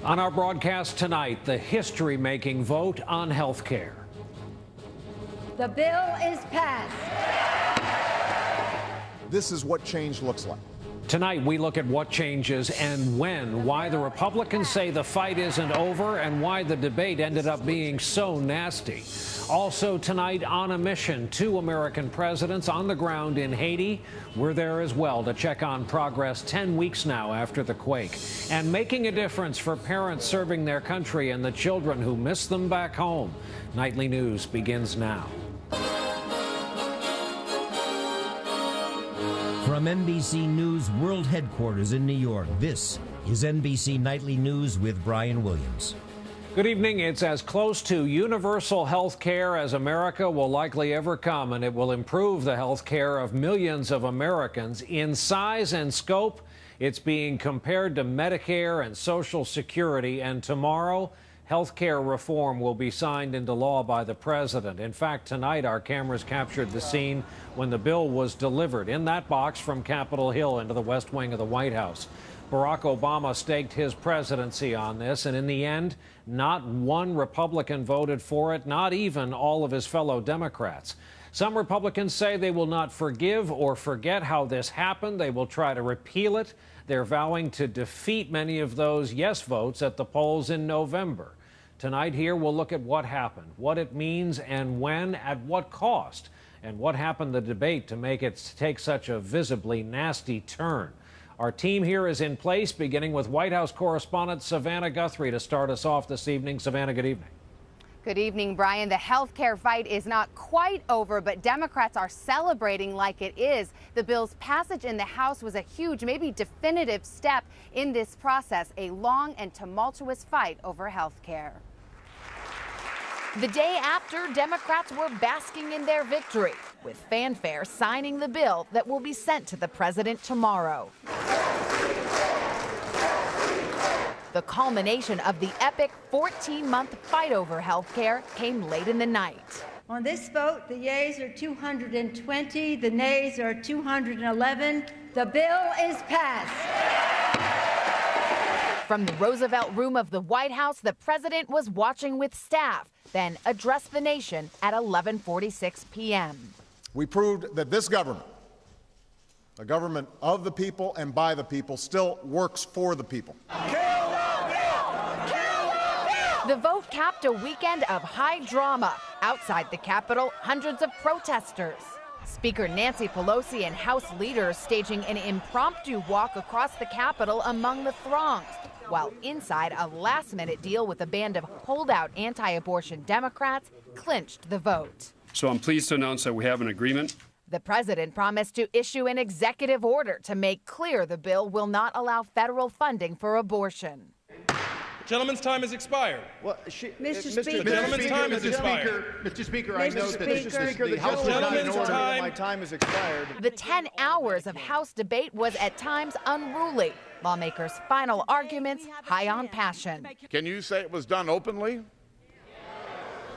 On our broadcast tonight, the history-making vote on health care. The bill is passed. This is what change looks like. Tonight, we look at what changes and when, why the Republicans say the fight isn't over, and why the debate ended up being so nasty. Also tonight, on a mission, 2 American presidents on the ground in Haiti. We're there as well to check on progress 10 weeks now after the quake, and making a difference for parents serving their country and the children who miss them back home. Nightly News begins now. From NBC News World Headquarters in New York, this is NBC Nightly News with Brian Williams. Good evening. It's as close to universal health care as America will likely ever come, and it will improve the health care of millions of Americans. In size and scope, it's being compared to Medicare and Social Security, and tomorrow, health care reform will be signed into law by the president. In fact, tonight our cameras captured the scene when the bill was delivered in that box from Capitol Hill into the West Wing of the White House. Barack Obama staked his presidency on this, and in the end, not one Republican voted for it, not even all of his fellow Democrats. Some Republicans say they will not forgive or forget how this happened. They will try to repeal it. They're vowing to defeat many of those yes votes at the polls in November. Tonight here, we'll look at what happened, what it means, and when, at what cost, and what happened in the debate to make it take such a visibly nasty turn. Our team here is in place, beginning with White House correspondent Savannah Guthrie to start us off this evening. Savannah, good evening. Good evening, Brian. The health care fight is not quite over, but Democrats are celebrating like it is. The bill's passage in the House was a huge, maybe definitive step in this process, a long and tumultuous fight over health care. The day after, Democrats were basking in their victory, with fanfare signing the bill that will be sent to the president tomorrow. The culmination of the epic 14-month fight over health care came late in the night. On this vote, the yeas are 220, the nays are 211. The bill is passed. From the Roosevelt Room of the White House, the president was watching with staff, then addressed the nation at 11:46 p.m. We proved that this government, a government of the people and by the people, still works for the people. The vote capped a weekend of high drama. Outside the Capitol, hundreds of protesters. Speaker Nancy Pelosi and House leaders staging an impromptu walk across the Capitol among the throngs, while inside, a last-minute deal with a band of holdout anti-abortion Democrats clinched the vote. So I'm pleased to announce that we have an agreement. The president promised to issue an executive order to make clear the bill will not allow federal funding for abortion. Gentleman's time has expired. Well, Mr. Speaker, the gentleman's time has expired. Mr. Speaker, I note that the House is not in order. time. My time has expired. The 10 hours of House debate was at times unruly. Lawmakers' final arguments high on passion. Can you say it was done openly?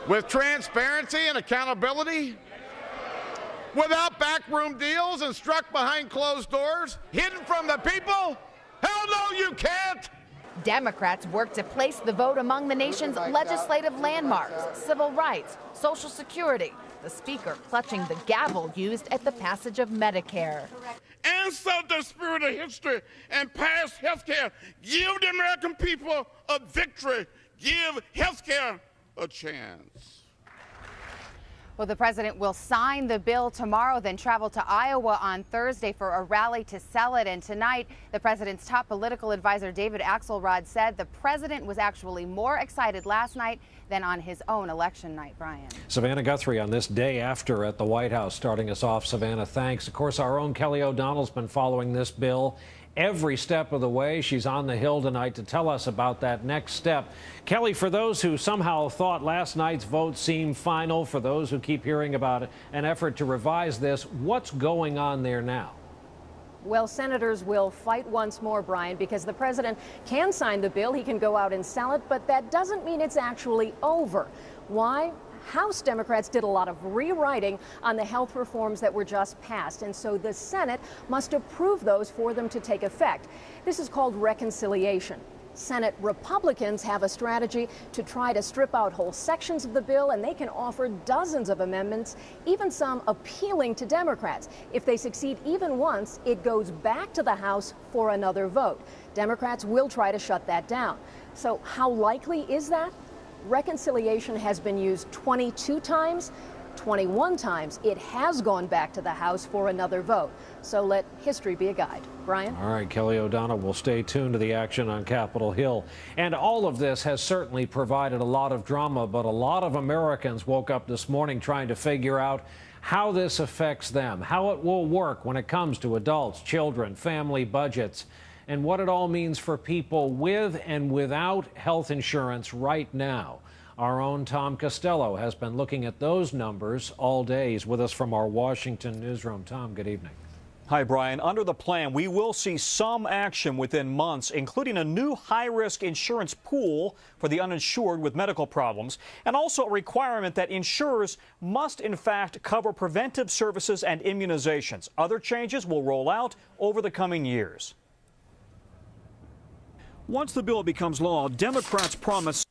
With transparency and accountability? Without backroom deals and struck behind closed doors? Hidden from the people? Hell no, you can't! Democrats worked to place the vote among the nation's legislative landmarks, civil rights, Social Security, the speaker clutching the gavel used at the passage of Medicare. Answer the spirit of history and pass health care. Give the American people a victory. Give health care a chance. Well, the president will sign the bill tomorrow, then travel to Iowa on Thursday for a rally to sell it. And tonight, the president's top political advisor, David Axelrod, said the president was actually more excited last night than on his own election night. Brian. Savannah Guthrie on this day after at the White House, starting us off. Savannah, thanks. Of course, our own Kelly O'Donnell's been following this bill every step of the way. She's on the Hill tonight to tell us about that next step. Kelly, for those who somehow thought last night's vote seemed final, for those who keep hearing about an effort to revise this, what's going on there now? Well, senators will fight once more, Brian, because the president can sign the bill. He can go out and sell it, but that doesn't mean it's actually over. Why? House Democrats did a lot of rewriting on the health reforms that were just passed, and so the Senate must approve those for them to take effect. This is called reconciliation. Senate Republicans have a strategy to try to strip out whole sections of the bill, and they can offer dozens of amendments, even some appealing to Democrats. If they succeed even once, it goes back to the House for another vote. Democrats will try to shut that down. So how likely is that? Reconciliation has been used 22 times. 21 times it has gone back to the House for another vote. So let history be a guide. Brian? All right, Kelly O'Donnell will stay tuned to the action on Capitol Hill. And all of this has certainly provided a lot of drama, but a lot of Americans woke up this morning trying to figure out how this affects them, how it will work when it comes to adults, children, family budgets, and what it all means for people with and without health insurance right now. Our own Tom Costello has been looking at those numbers all day. He's with us from our Washington newsroom. Tom, good evening. Hi, Brian. Under the plan, we will see some action within months, including a new high-risk insurance pool for the uninsured with medical problems, and also a requirement that insurers must, in fact, cover preventive services and immunizations. Other changes will roll out over the coming years. Once the bill becomes law, Democrats promise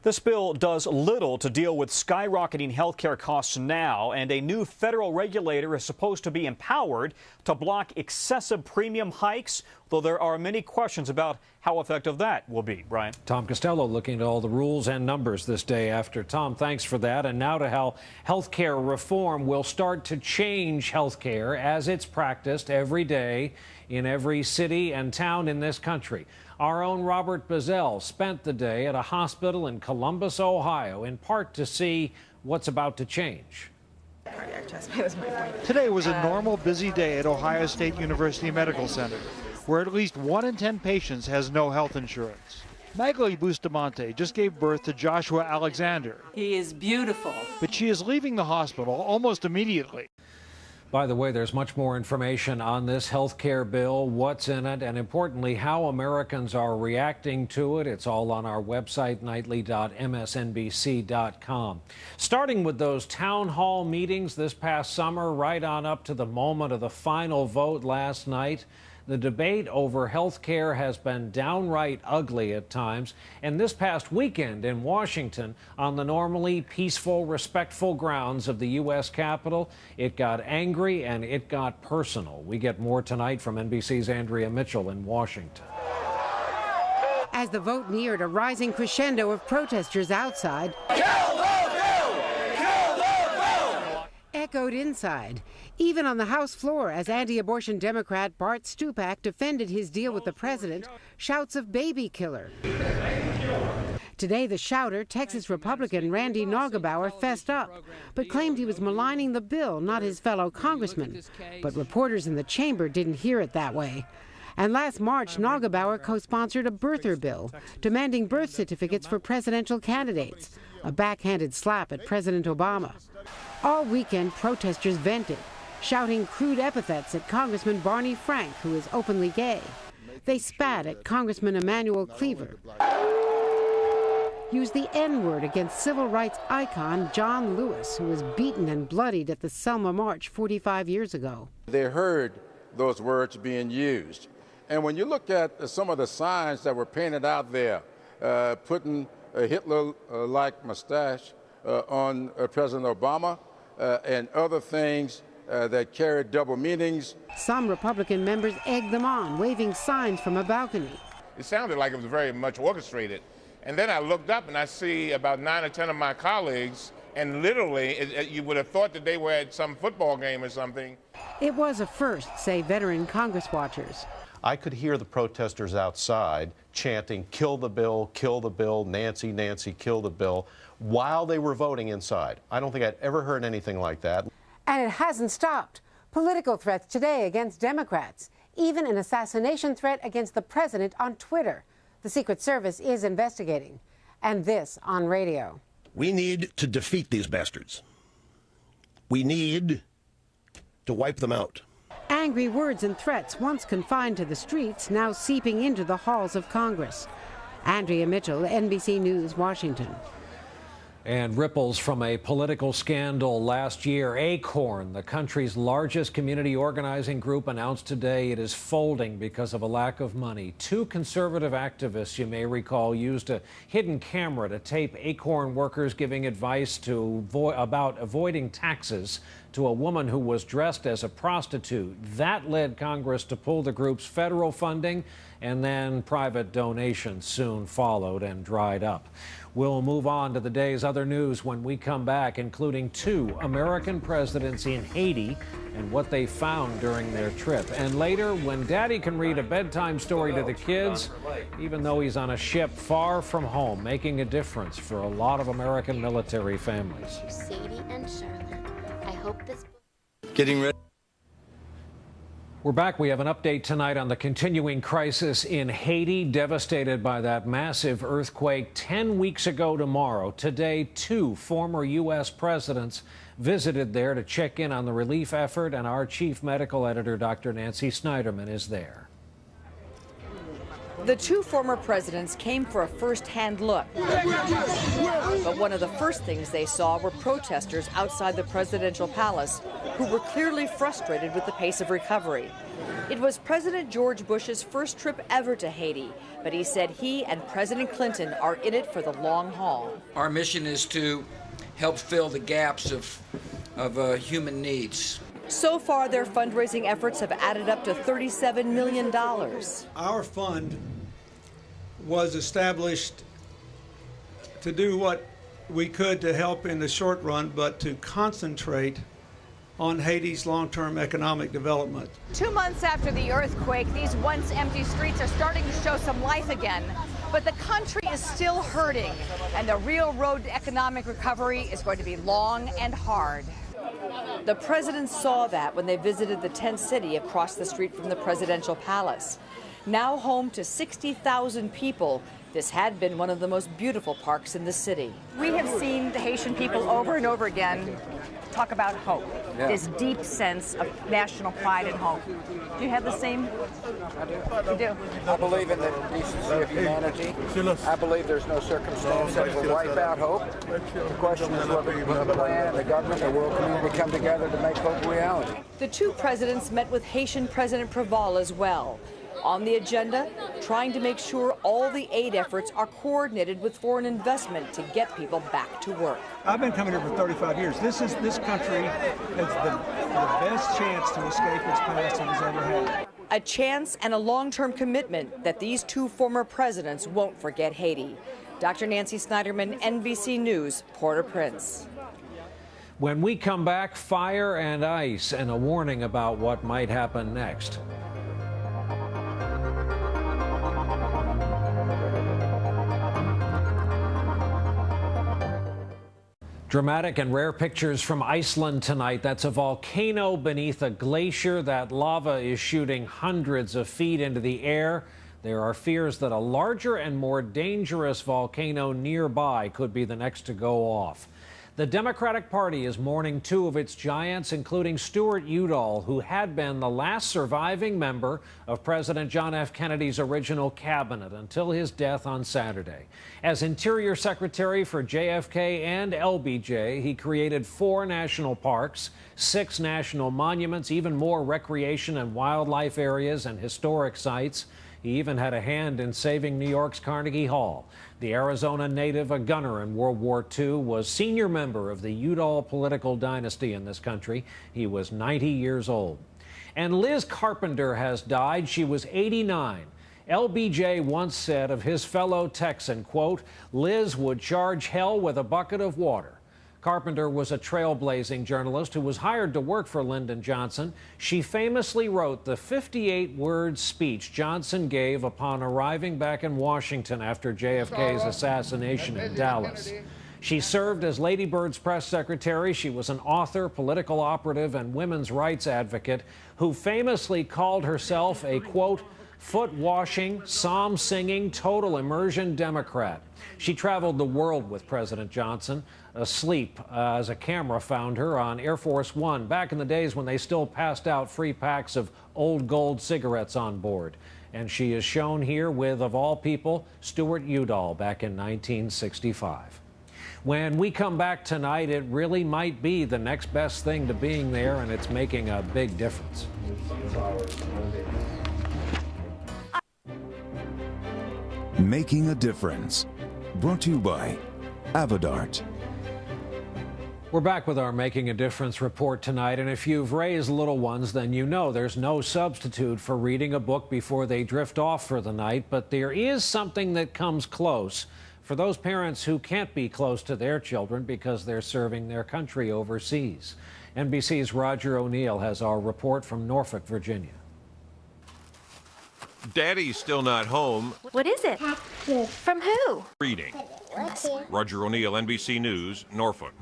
this bill does little to deal with skyrocketing health care costs now, and a new federal regulator is supposed to be empowered to block excessive premium hikes, though there are many questions about how effective that will be. Brian? Tom Costello looking at all the rules and numbers this day after. Tom, thanks for that. And now to how health care reform will start to change health care as it's practiced every day in every city and town in this country. Our own Robert Bazell spent the day at a hospital in Columbus, Ohio, in part to see what's about to change. Today was a normal, busy day at Ohio State University Medical Center, where at least 1 in 10 patients has no health insurance. Magali Bustamante just gave birth to Joshua Alexander. He is beautiful. But she is leaving the hospital almost immediately. By the way, there's much more information on this health care bill, what's in it, and importantly, how Americans are reacting to it. It's all on our website, nightly.msnbc.com. Starting with those town hall meetings this past summer, right on up to the moment of the final vote last night. The debate over health care has been downright ugly at times, and this past weekend in Washington, on the normally peaceful, respectful grounds of the U.S. Capitol, it got angry and it got personal. We get more tonight from NBC's Andrea Mitchell in Washington. As the vote neared a rising crescendo of protesters outside, echoed inside, even on the House floor, as anti-abortion Democrat Bart Stupak defended his deal with the president, shouts of baby killer. Today, the shouter, Texas Republican Randy Neugebauer, fessed up, but claimed he was maligning the bill, not his fellow congressman. But reporters in the chamber didn't hear it that way. And last March, Neugebauer co-sponsored a birther bill, demanding birth certificates for presidential candidates, a backhanded slap at President Obama. All weekend, protesters vented, shouting crude epithets at Congressman Barney Frank, who is openly gay. They spat at Congressman Emanuel Cleaver, used the N-word against civil rights icon John Lewis, who was beaten and bloodied at the Selma March 45 years ago. They heard those words being used. And when you look at some of the signs that were painted out there, putting a Hitler-like mustache on President Obama and other things that carried double meanings. Some Republican members egged them on, waving signs from a balcony. It sounded like it was very much orchestrated. And then I looked up and I see about 9 or 10 of my colleagues, and literally you would have thought that they were at some football game or something. It was a first, say veteran Congress watchers. I could hear the protesters outside chanting, "Kill the bill, Nancy, Nancy, kill the bill," while they were voting inside. I don't think I'd ever heard anything like that. And it hasn't stopped. Political threats today against Democrats, even an assassination threat against the president on Twitter. The Secret Service is investigating. And this on radio. We need to defeat these bastards. We need to wipe them out. Angry words and threats, once confined to the streets, now seeping into the halls of Congress. Andrea Mitchell, NBC News, Washington. And ripples from a political scandal last year. ACORN, the country's largest community organizing group, announced today it is folding because of a lack of money. Two conservative activists, you may recall, used a hidden camera to tape ACORN workers giving advice about avoiding taxes to a woman who was dressed as a prostitute. That led Congress to pull the group's federal funding, and then private donations soon followed and dried up. We'll move on to the day's other news when we come back, including two American presidents in Haiti and what they found during their trip. And later, when Daddy can read a bedtime story to the kids, even though he's on a ship far from home, making a difference for a lot of American military families. Sadie and Charlotte, I hope this... Getting ready. We're back. We have an update tonight on the continuing crisis in Haiti, devastated by that massive earthquake 10 weeks ago tomorrow. Today, two former U.S. presidents visited there to check in on the relief effort, and our chief medical editor, Dr. Nancy Snyderman, is there. The two former presidents came for a first-hand look. But one of the first things they saw were protesters outside the presidential palace who were clearly frustrated with the pace of recovery. It was President George Bush's first trip ever to Haiti, but he said he and President Clinton are in it for the long haul. Our mission is to help fill the gaps of human needs. So far, their fundraising efforts have added up to $37 million. Our fund was established to do what we could to help in the short run, but to concentrate on Haiti's long-term economic development. 2 months after the earthquake, these once empty streets are starting to show some life again. But the country is still hurting, and the real road to economic recovery is going to be long and hard. The president saw that when they visited the tent city across the street from the presidential palace. Now home to 60,000 people, this had been one of the most beautiful parks in the city. We have seen the Haitian people over and over again talk about hope, this deep sense of national pride and hope. Do you have the same? You do? I believe in the decency of humanity. I believe there's no circumstance that will wipe out hope. The question is whether the plan, the government, the world community come together to make hope a reality. The two presidents met with Haitian President Preval as well. On the agenda, trying to make sure all the aid efforts are coordinated with foreign investment to get people back to work. I've been coming here for 35 years. This country has the best chance to escape its past it has ever had. A chance and a long-term commitment that these two former presidents won't forget Haiti. Dr. Nancy Snyderman, NBC News, Port-au-Prince. When we come back, fire and ice and a warning about what might happen next. Dramatic and rare pictures from Iceland tonight. That's a volcano beneath a glacier. That lava is shooting hundreds of feet into the air. There are fears that a larger and more dangerous volcano nearby could be the next to go off. The Democratic Party is mourning two of its giants, including Stuart Udall, who had been the last surviving member of President John F. Kennedy's original cabinet until his death on Saturday. As Interior Secretary for JFK and LBJ, he created 4 national parks, 6 national monuments, even more recreation and wildlife areas and historic sites. He even had a hand in saving New York's Carnegie Hall. The Arizona native, a gunner in World War II, was senior member of the Udall political dynasty in this country. He was 90 years old. And Liz Carpenter has died. She was 89. LBJ once said of his fellow Texan, quote, "Liz would charge hell with a bucket of water." Carpenter was a trailblazing journalist who was hired to work for Lyndon Johnson. She famously wrote the 58-word speech Johnson gave upon arriving back in Washington after JFK's assassination in Dallas. She served as Lady Bird's press secretary. She was an author, political operative, and women's rights advocate who famously called herself a, quote, foot-washing, psalm-singing, total immersion Democrat. She traveled the world with President Johnson, asleep as a camera found her on Air Force One, back in the days when they still passed out free packs of Old Gold cigarettes on board. And she is shown here with, of all people, Stuart Udall back in 1965. When we come back tonight, it really might be the next best thing to being there, and it's making a big difference. Making a Difference. Brought to you by Avodart. We're back with our Making a Difference report tonight, and if you've raised little ones, then you know there's no substitute for reading a book before they drift off for the night, but there is something that comes close for those parents who can't be close to their children because they're serving their country overseas. NBC's Roger O'Neill has our report from Norfolk, Virginia. Daddy's still not home. What is it? From who? Reading. Roger O'Neill, NBC News, Norfolk.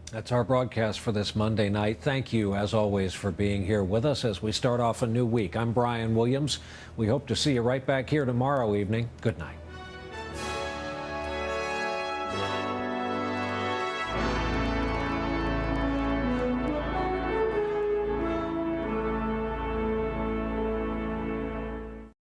That's our broadcast for this Monday night. Thank you, as always, for being here with us as we start off a new week. I'm Brian Williams. We hope to see you right back here tomorrow evening. Good night.